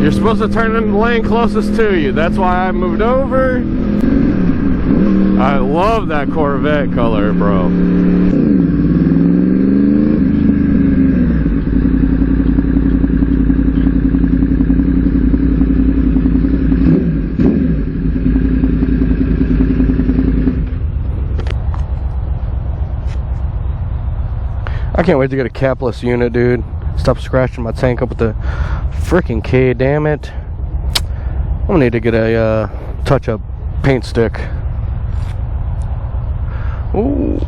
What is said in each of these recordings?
You're supposed to turn in the lane closest to you. That's why I moved over. I love that Corvette color, bro. I can't wait to get a capless unit, dude. Stop scratching my tank up with the freaking K, damn it. I'm gonna need to get a touch-up paint stick. Ooh.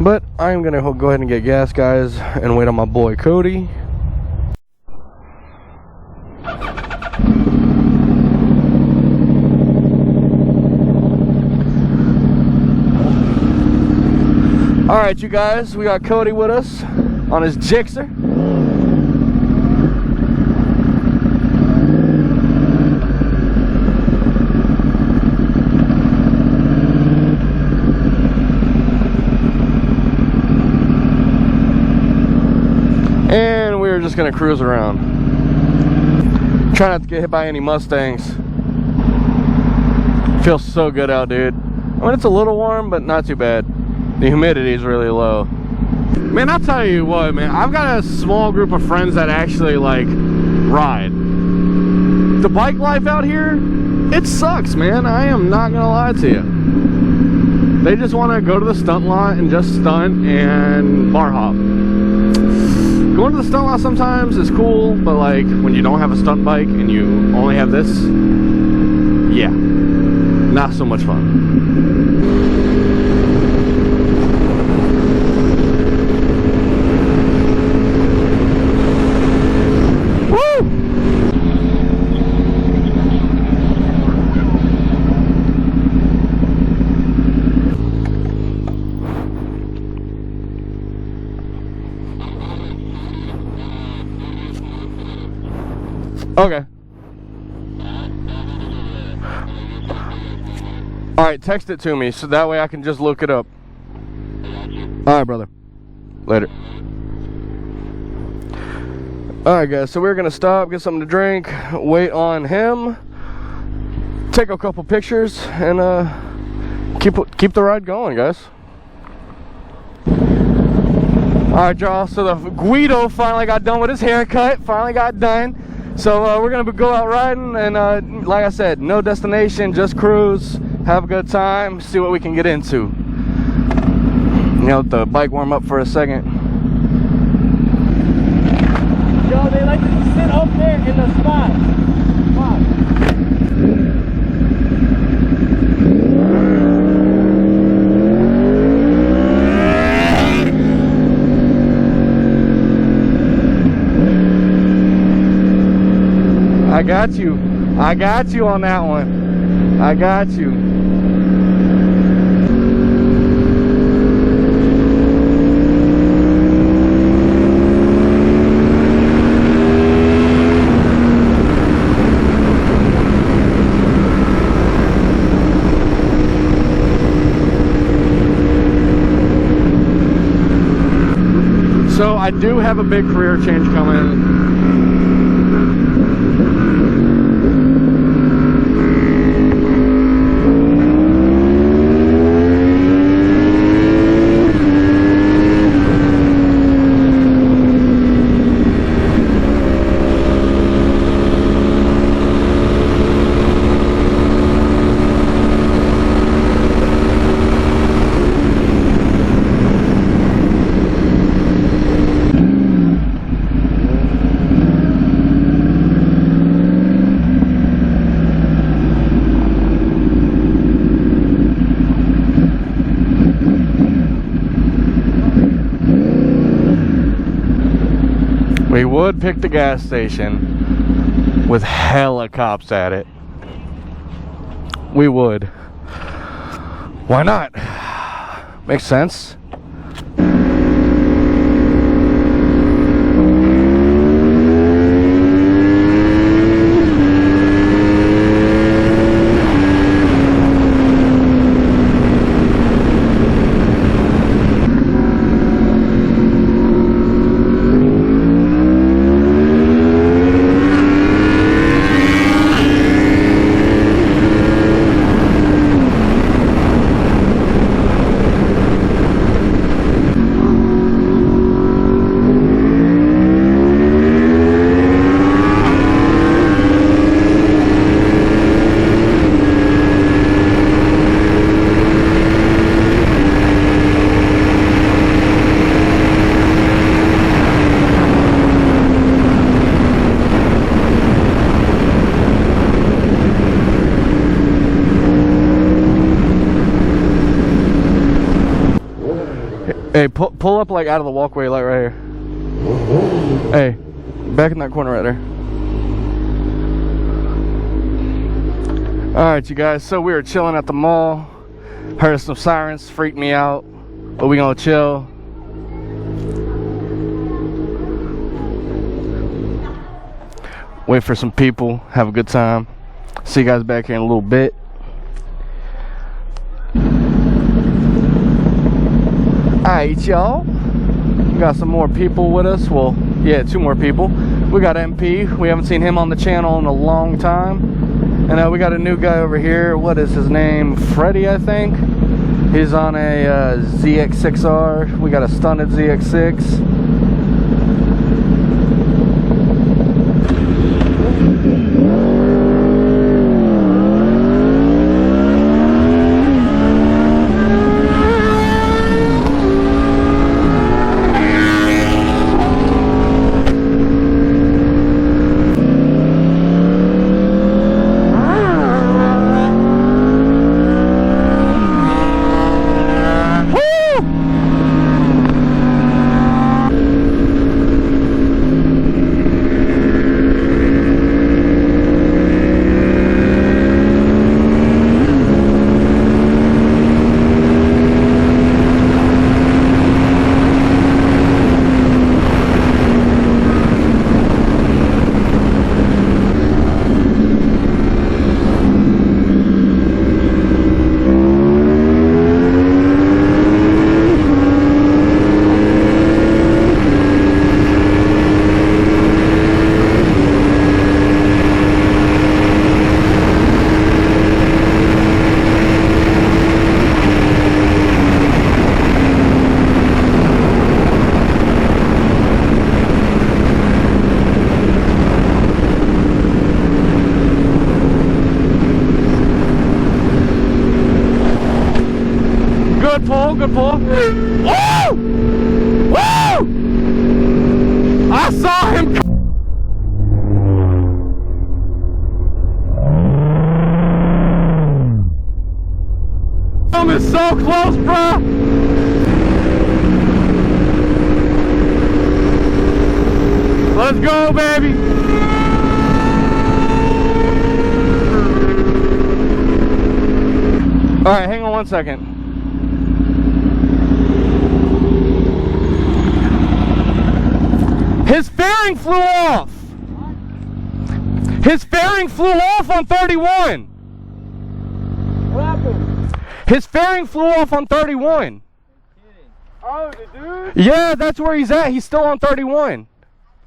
But I'm gonna go ahead and get gas, guys, and wait on my boy Cody. Alright, you guys, we got Cody with us on his Gixxer. And we're just gonna cruise around. Try not to get hit by any Mustangs. Feels so good out, dude. I mean, it's a little warm, but not too bad. The humidity is really low. Man, I'll tell you what, man. I've got a small group of friends that actually, like, ride. The bike life out here, it sucks, man. I am not gonna lie to you. They just want to go to the stunt lot and just stunt and bar hop. Going to the stunt lot sometimes is cool, but, like, when you don't have a stunt bike and you only have this, yeah, not so much fun. Okay. Alright, text it to me so that way I can just look it up. Alright, brother. Later. Alright, guys, so we're gonna stop, get something to drink, wait on him, take a couple pictures, and keep the ride going, guys. Alright, y'all, so the Guido finally got done with his haircut, finally got done. So we're gonna go out riding, and like I said, no destination, just cruise, have a good time, see what we can get into. You know, let the bike warm up for a second. Yo, they like to sit up there in the spot. Come on. I got you on that one. I got you. So I do have a big career change coming. We would pick the gas station with hella cops at it. We would. Why not? Makes sense. Hey, pull up like out of the walkway, like right here. Hey, back in that corner right there. Alright, you guys, so we were chilling at the mall. Heard some sirens, freaked me out. But we gonna chill. Wait for some people, have a good time. See you guys back here in a little bit. Alright, y'all. We got some more people with us. Well, yeah, 2 more people. We got MP. We haven't seen him on the channel in a long time. And we got a new guy over here. What is his name? Freddie, I think. He's on a ZX6R. We got a stunted ZX6. Good pull. Woo! Woo! I saw him. I'm so close, bro. Let's go, baby. All right, hang on 1 second. His fairing flew off. His fairing flew off on 31. What happened? His fairing flew off on 31. Oh, the dude? Yeah, that's where he's at. He's still on 31.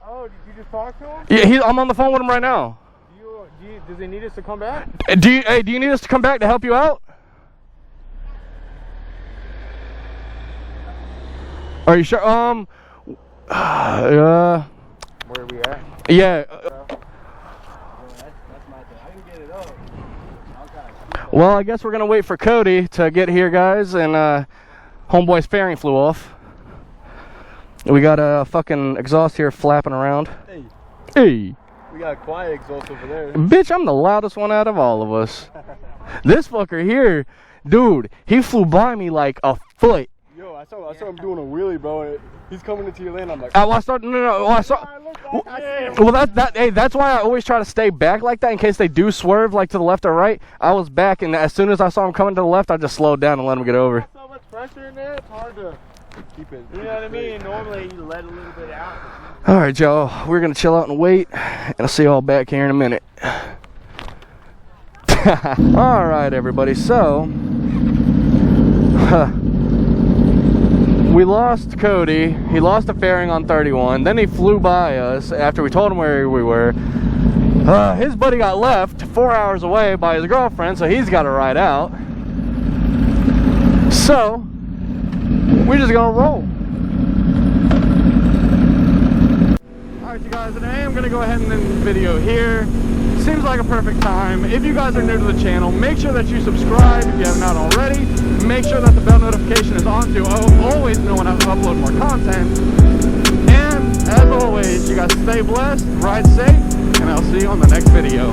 Oh, did you just talk to him? Yeah, I'm on the phone with him right now. Does he need us to come back? Do you need us to come back to help you out? Are you sure? Where are we at? Yeah. That's my thing. I didn't get it up. Okay. Well, I guess we're gonna wait for Cody to get here, guys, and homeboy's fairing flew off. We got a fucking exhaust here flapping around. Hey. Hey. We got a quiet exhaust over there. Bitch, I'm the loudest one out of all of us. This fucker here, dude, he flew by me like a foot. Yo, I saw him doing a wheelie, bro. He's coming into your lane. I'm like, I saw. No. I saw. Well, that's why I always try to stay back like that in case they do swerve like to the left or right. I was back, and as soon as I saw him coming to the left, I just slowed down and let him get over. So much pressure in there, it's hard to keep it. You know what I mean? Normally you let a little bit out. All right, y'all. We're gonna chill out and wait, and I'll see y'all back here in a minute. All right, everybody. So. We lost Cody. He lost a fairing on 31. Then he flew by us after we told him where we were. His buddy got left 4 hours away by his girlfriend, so he's got to ride out. So, we're just gonna roll. Alright, you guys, and I am gonna go ahead and end the video here. Seems like a perfect time. If you guys are new to the channel, make sure that you subscribe if you have not already. Make sure that the bell notification is on to always know when I upload more content. And as always, you guys stay blessed, ride safe, and I'll see you on the next video.